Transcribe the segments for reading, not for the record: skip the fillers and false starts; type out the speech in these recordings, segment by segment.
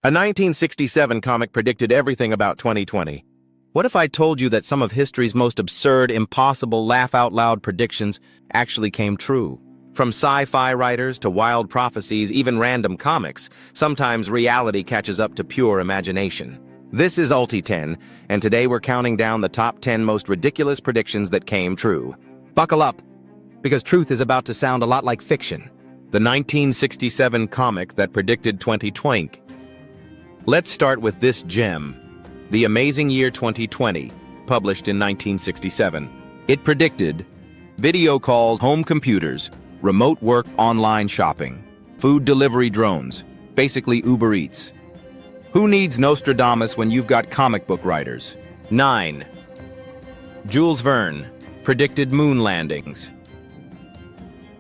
A 1967 comic predicted everything about 2020. What if I told you that some of history's most absurd, impossible, laugh-out-loud predictions actually came true? From sci-fi writers to wild prophecies, even random comics, sometimes reality catches up to pure imagination. This is UltiTen, and today we're counting down the top 10 most ridiculous predictions that came true. Buckle up, because truth is about to sound a lot like fiction. The 1967 comic that predicted 2020. Let's start with this gem. The Amazing Year 2020, published in 1967. It predicted video calls, home computers, remote work, online shopping, food delivery drones, basically Uber Eats. Who needs Nostradamus when you've got comic book writers? 9. Jules Verne predicted moon landings.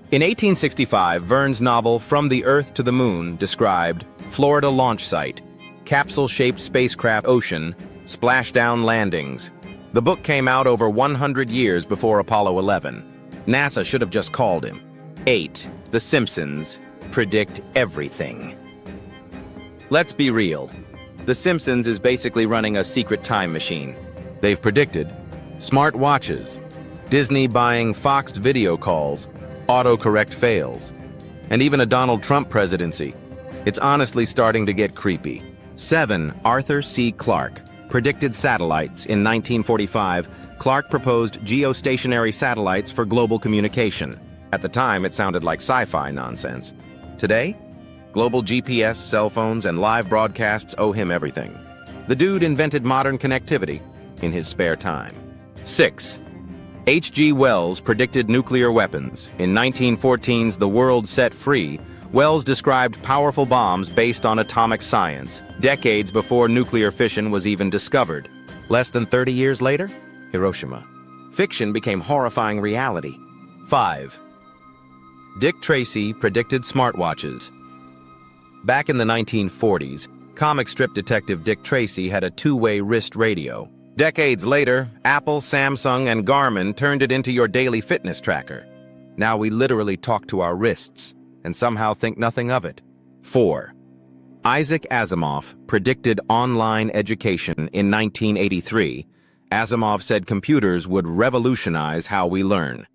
In 1865, Verne's novel From the Earth to the Moon described Florida launch site, capsule-shaped spacecraft ocean, splashdown landings. The book came out over 100 years before Apollo 11. NASA should have just called him. 8. The Simpsons predict everything. Let's be real. The Simpsons is basically running a secret time machine. They've predicted smart watches, Disney buying Fox video calls, autocorrect fails, and even a Donald Trump presidency. It's honestly starting to get creepy. 7. Arthur C. Clarke predicted satellites. In 1945, Clarke proposed geostationary satellites for global communication. At the time, it sounded like sci-fi nonsense. Today, global GPS, cell phones, and live broadcasts owe him everything. The dude invented modern connectivity in his spare time. 6. H.G. Wells predicted nuclear weapons. In 1914's The World Set Free, Wells described powerful bombs based on atomic science, decades before nuclear fission was even discovered. Less than 30 years later, Hiroshima. Fiction became horrifying reality. 5. Dick Tracy predicted smartwatches. Back in the 1940s, comic strip detective Dick Tracy had a two-way wrist radio. Decades later, Apple, Samsung, and Garmin turned it into your daily fitness tracker. Now we literally talk to our wrists and somehow think nothing of it. 4. Isaac Asimov predicted online education in 1983. Asimov said computers would revolutionize how we learn.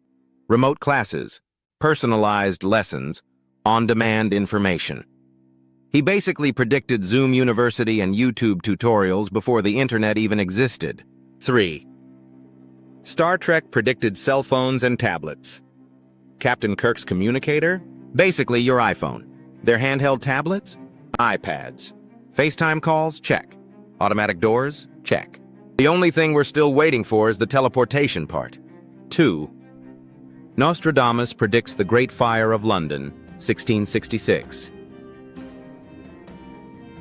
Remote classes, personalized lessons, on-demand information. He basically predicted Zoom University and YouTube tutorials before the internet even existed. 3. Star Trek predicted cell phones and tablets. Captain Kirk's communicator? Basically your iPhone. Their handheld tablets? iPads. FaceTime calls? Check. Automatic doors? Check. The only thing we're still waiting for is the teleportation part. 2. Nostradamus predicts the Great Fire of London, 1666.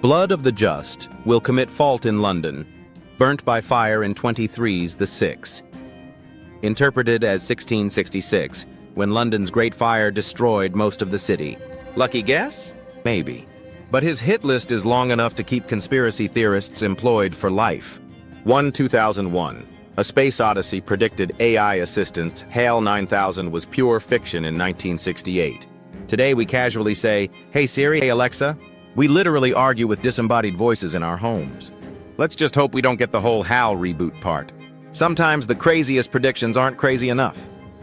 Blood of the just will commit fault in London, burnt by fire in 23's The Six. Interpreted as 1666, when London's Great Fire destroyed most of the city. Lucky guess? Maybe. But his hit list is long enough to keep conspiracy theorists employed for life. 2001. A Space Odyssey predicted AI assistance HAL 9000 was pure fiction in 1968. Today we casually say, "Hey Siri, hey Alexa." We literally argue with disembodied voices in our homes. Let's just hope we don't get the whole HAL reboot part. Sometimes the craziest predictions aren't crazy enough.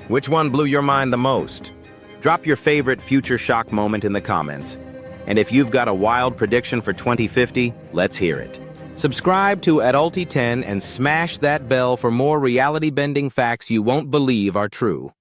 Which one blew your mind the most? Drop your favorite future shock moment in the comments. And if you've got a wild prediction for 2050, let's hear it. Subscribe to UltiTen and smash that bell for more reality-bending facts you won't believe are true.